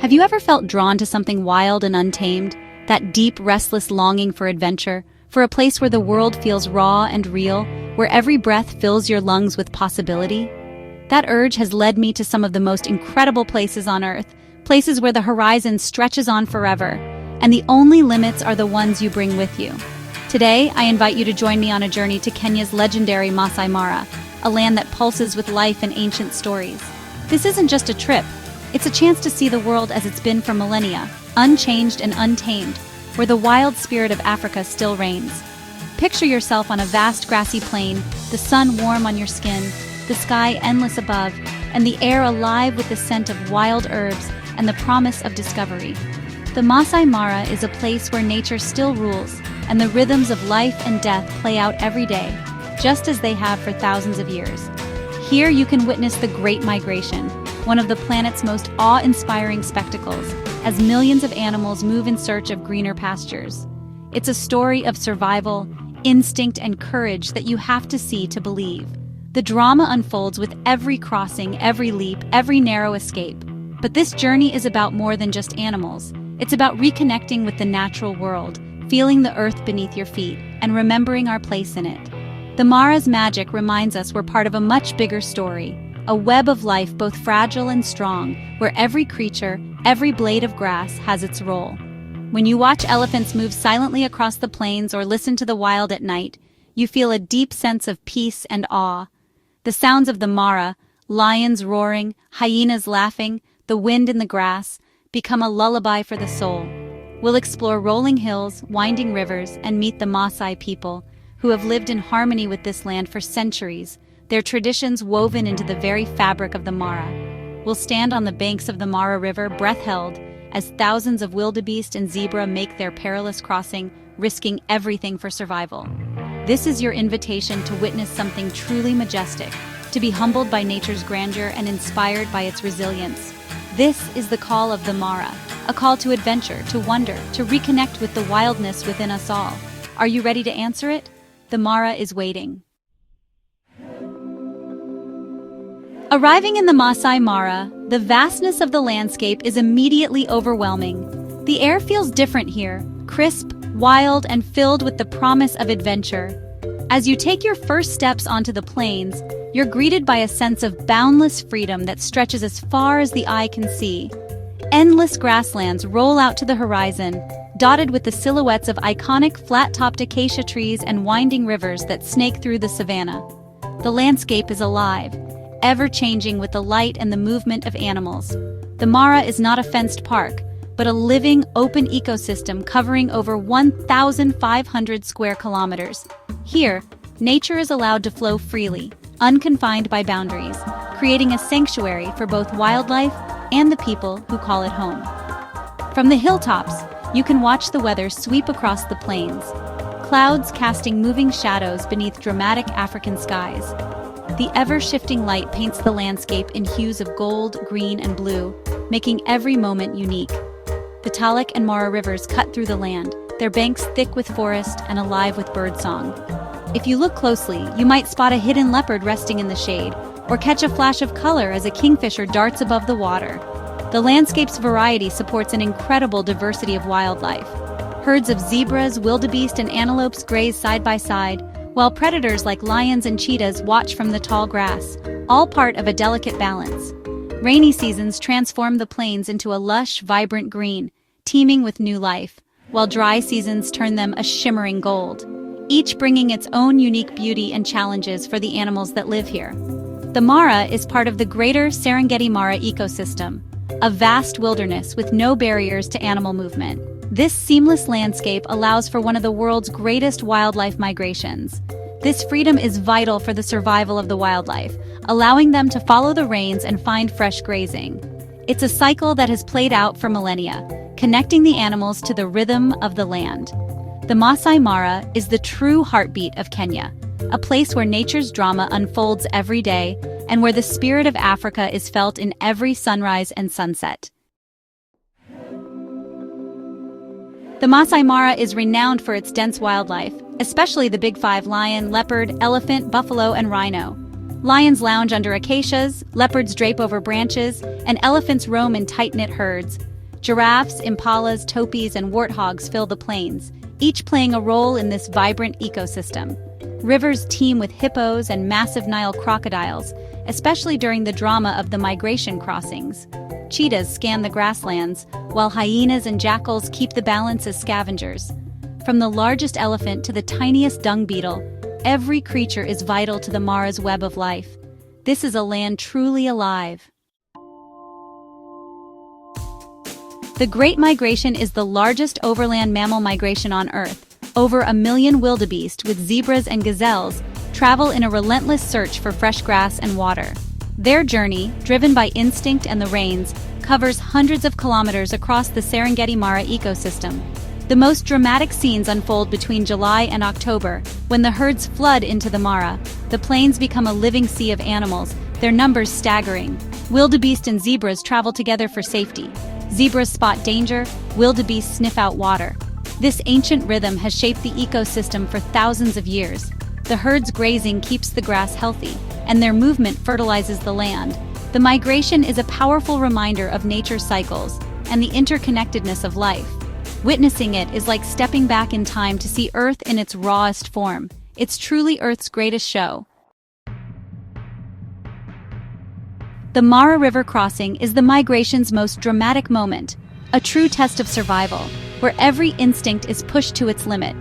Have you ever felt drawn to something wild and untamed? That deep, restless longing for adventure, for a place where the world feels raw and real, where every breath fills your lungs with possibility? That urge has led me to some of the most incredible places on Earth, places where the horizon stretches on forever, and the only limits are the ones you bring with you. Today, I invite you to join me on a journey to Kenya's legendary Masai Mara, a land that pulses with life and ancient stories. This isn't just a trip, it's a chance to see the world as it's been for millennia, unchanged and untamed, where the wild spirit of Africa still reigns. Picture yourself on a vast grassy plain, the sun warm on your skin, the sky endless above, and the air alive with the scent of wild herbs and the promise of discovery. The Masai Mara is a place where nature still rules, and the rhythms of life and death play out every day, just as they have for thousands of years. Here you can witness the Great Migration, one of the planet's most awe-inspiring spectacles, as millions of animals move in search of greener pastures. It's a story of survival, instinct, and courage that you have to see to believe. The drama unfolds with every crossing, every leap, every narrow escape. But this journey is about more than just animals. It's about reconnecting with the natural world, feeling the earth beneath your feet, and remembering our place in it. The Mara's magic reminds us we're part of a much bigger story, a web of life both fragile and strong, where every creature, every blade of grass has its role. When you watch elephants move silently across the plains or listen to the wild at night, you feel a deep sense of peace and awe. The sounds of the Mara, lions roaring, hyenas laughing, the wind in the grass, become a lullaby for the soul. We'll explore rolling hills, winding rivers, and meet the Maasai people, who have lived in harmony with this land for centuries, their traditions woven into the very fabric of the Mara. We'll stand on the banks of the Mara River, breath held, as thousands of wildebeest and zebra make their perilous crossing, risking everything for survival. This is your invitation to witness something truly majestic, to be humbled by nature's grandeur and inspired by its resilience. This is the call of the Mara, a call to adventure, to wonder, to reconnect with the wildness within us all. Are you ready to answer it? The Mara is waiting. Arriving in the Masai Mara, the vastness of the landscape is immediately overwhelming. The air feels different here, crisp, wild, and filled with the promise of adventure. As you take your first steps onto the plains, you're greeted by a sense of boundless freedom that stretches as far as the eye can see. Endless grasslands roll out to the horizon, dotted with the silhouettes of iconic flat-topped acacia trees and winding rivers that snake through the savanna. The landscape is alive, ever-changing with the light and the movement of animals. The Mara is not a fenced park, but a living, open ecosystem covering over 1,500 square kilometers. Here, nature is allowed to flow freely, unconfined by boundaries, creating a sanctuary for both wildlife and the people who call it home. From the hilltops, you can watch the weather sweep across the plains, clouds casting moving shadows beneath dramatic African skies. The ever-shifting light paints the landscape in hues of gold, green, and blue, making every moment unique. The Talek and Mara rivers cut through the land, their banks thick with forest and alive with birdsong. If you look closely, you might spot a hidden leopard resting in the shade, or catch a flash of color as a kingfisher darts above the water. The landscape's variety supports an incredible diversity of wildlife. Herds of zebras, wildebeest, and antelopes graze side by side, while predators like lions and cheetahs watch from the tall grass, all part of a delicate balance. Rainy seasons transform the plains into a lush, vibrant green, teeming with new life, while dry seasons turn them a shimmering gold, each bringing its own unique beauty and challenges for the animals that live here. The Mara is part of the greater Serengeti Mara ecosystem, a vast wilderness with no barriers to animal movement. This seamless landscape allows for one of the world's greatest wildlife migrations. This freedom is vital for the survival of the wildlife, allowing them to follow the rains and find fresh grazing. It's a cycle that has played out for millennia, connecting the animals to the rhythm of the land. The Masai Mara is the true heartbeat of Kenya, a place where nature's drama unfolds every day and where the spirit of Africa is felt in every sunrise and sunset. The Masai Mara is renowned for its dense wildlife, especially the big five: lion, leopard, elephant, buffalo, and rhino. Lions lounge under acacias, leopards drape over branches, and elephants roam in tight-knit herds. Giraffes, impalas, topis, and warthogs fill the plains, each playing a role in this vibrant ecosystem. Rivers teem with hippos and massive Nile crocodiles, especially during the drama of the migration crossings. Cheetahs scan the grasslands, while hyenas and jackals keep the balance as scavengers. From the largest elephant to the tiniest dung beetle, every creature is vital to the Mara's web of life. This is a land truly alive. The Great Migration is the largest overland mammal migration on Earth. Over 1 million wildebeest, with zebras and gazelles, travel in a relentless search for fresh grass and water. Their journey, driven by instinct and the rains, covers hundreds of kilometers across the Serengeti Mara ecosystem. The most dramatic scenes unfold between July and October, when the herds flood into the Mara. The plains become a living sea of animals, their numbers staggering. Wildebeest and zebras travel together for safety. Zebras spot danger, wildebeest sniff out water. This ancient rhythm has shaped the ecosystem for thousands of years. The herd's grazing keeps the grass healthy, and their movement fertilizes the land. The migration is a powerful reminder of nature's cycles and the interconnectedness of life. Witnessing it is like stepping back in time to see Earth in its rawest form. It's truly Earth's greatest show. The Mara River crossing is the migration's most dramatic moment, a true test of survival, where every instinct is pushed to its limit.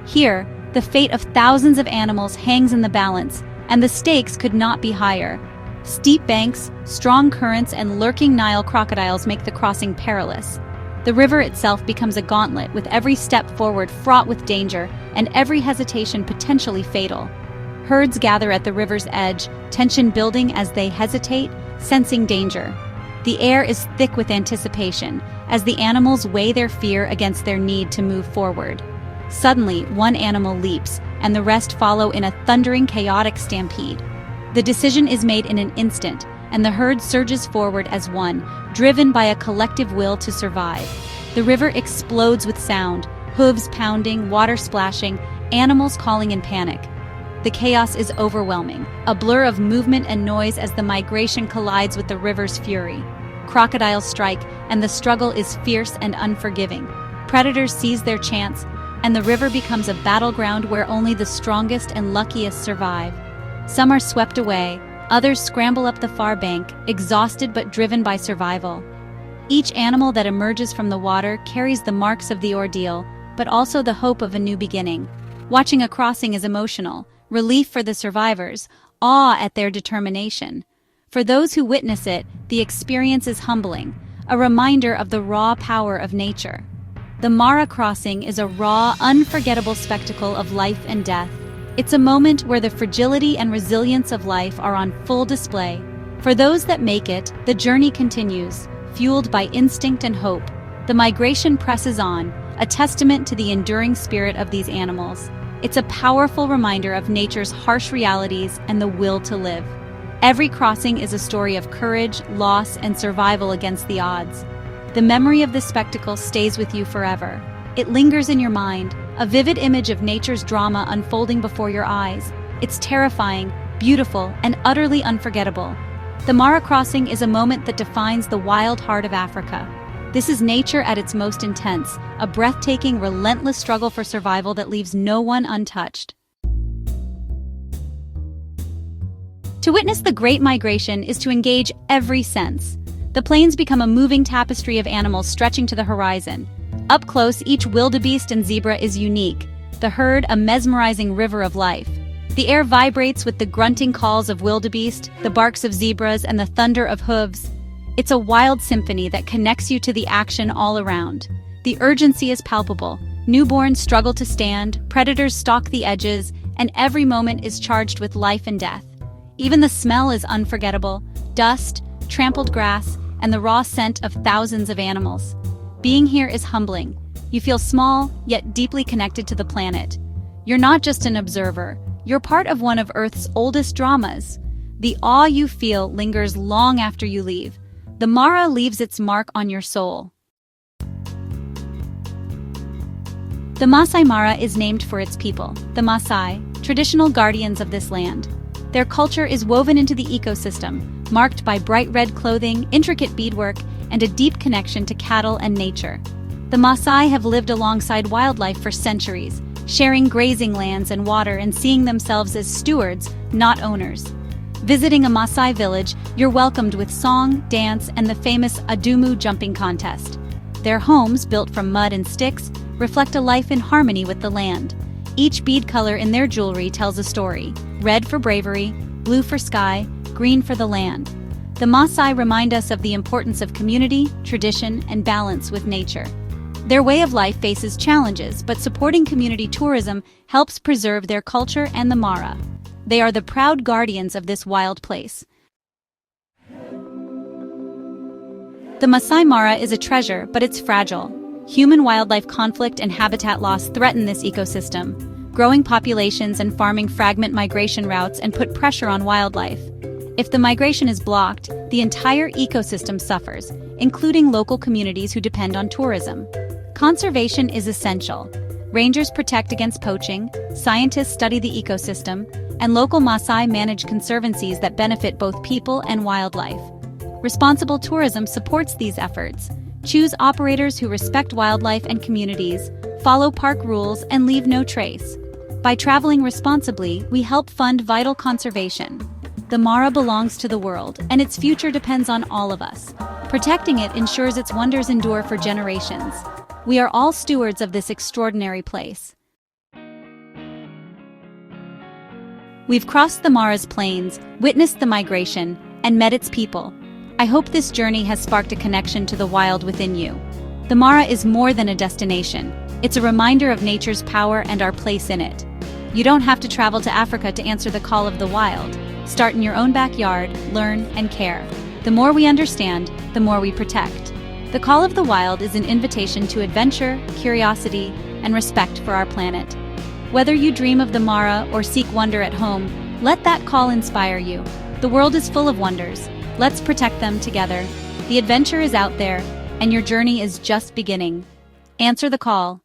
Here, the fate of thousands of animals hangs in the balance, and the stakes could not be higher. Steep banks, strong currents, and lurking Nile crocodiles make the crossing perilous. The river itself becomes a gauntlet, with every step forward fraught with danger and every hesitation potentially fatal. Herds gather at the river's edge, tension building as they hesitate, sensing danger. The air is thick with anticipation, as the animals weigh their fear against their need to move forward. Suddenly, one animal leaps, and the rest follow in a thundering, chaotic stampede. The decision is made in an instant, and the herd surges forward as one, driven by a collective will to survive. The river explodes with sound, hooves pounding, water splashing, animals calling in panic. The chaos is overwhelming, a blur of movement and noise as the migration collides with the river's fury. Crocodiles strike, and the struggle is fierce and unforgiving. Predators seize their chance, and the river becomes a battleground where only the strongest and luckiest survive. Some are swept away, others scramble up the far bank, exhausted but driven by survival. Each animal that emerges from the water carries the marks of the ordeal, but also the hope of a new beginning. Watching a crossing is emotional, relief for the survivors, awe at their determination. For those who witness it, the experience is humbling, a reminder of the raw power of nature. The Mara crossing is a raw, unforgettable spectacle of life and death. It's a moment where the fragility and resilience of life are on full display. For those that make it, the journey continues, fueled by instinct and hope. The migration presses on, a testament to the enduring spirit of these animals. It's a powerful reminder of nature's harsh realities and the will to live. Every crossing is a story of courage, loss, and survival against the odds. The memory of this spectacle stays with you forever. It lingers in your mind, a vivid image of nature's drama unfolding before your eyes. It's terrifying, beautiful, and utterly unforgettable. The Mara crossing is a moment that defines the wild heart of Africa. This is nature at its most intense, a breathtaking, relentless struggle for survival that leaves no one untouched. To witness the Great Migration is to engage every sense. The plains become a moving tapestry of animals stretching to the horizon. Up close, each wildebeest and zebra is unique, the herd a mesmerizing river of life. The air vibrates with the grunting calls of wildebeest, the barks of zebras, and the thunder of hooves. It's a wild symphony that connects you to the action all around. The urgency is palpable. Newborns struggle to stand, predators stalk the edges, and every moment is charged with life and death. Even the smell is unforgettable: dust, trampled grass, and the raw scent of thousands of animals. Being here is humbling. You feel small, yet deeply connected to the planet. You're not just an observer, you're part of one of Earth's oldest dramas. The awe you feel lingers long after you leave. The Mara leaves its mark on your soul. The Masai Mara is named for its people, the Maasai, traditional guardians of this land. Their culture is woven into the ecosystem, marked by bright red clothing, intricate beadwork, and a deep connection to cattle and nature. The Maasai have lived alongside wildlife for centuries, sharing grazing lands and water and seeing themselves as stewards, not owners. Visiting a Maasai village, you're welcomed with song, dance, and the famous Adumu jumping contest. Their homes, built from mud and sticks, reflect a life in harmony with the land. Each bead color in their jewelry tells a story: red for bravery, blue for sky, green for the land. The Maasai remind us of the importance of community, tradition, and balance with nature. Their way of life faces challenges, but supporting community tourism helps preserve their culture and the Mara. They are the proud guardians of this wild place. The Masai Mara is a treasure, but it's fragile. Human-wildlife conflict and habitat loss threaten this ecosystem. Growing populations and farming fragment migration routes and put pressure on wildlife. If the migration is blocked, the entire ecosystem suffers, including local communities who depend on tourism. Conservation is essential. Rangers protect against poaching, scientists study the ecosystem, and local Maasai manage conservancies that benefit both people and wildlife. Responsible tourism supports these efforts. Choose operators who respect wildlife and communities, follow park rules, and leave no trace. By traveling responsibly, we help fund vital conservation. The Mara belongs to the world, and its future depends on all of us. Protecting it ensures its wonders endure for generations. We are all stewards of this extraordinary place. We've crossed the Mara's plains, witnessed the migration, and met its people. I hope this journey has sparked a connection to the wild within you. The Mara is more than a destination. It's a reminder of nature's power and our place in it. You don't have to travel to Africa to answer the call of the wild. Start in your own backyard, learn, and care. The more we understand, the more we protect. The call of the wild is an invitation to adventure, curiosity, and respect for our planet. Whether you dream of the Mara or seek wonder at home, let that call inspire you. The world is full of wonders. Let's protect them together. The adventure is out there, and your journey is just beginning. Answer the call.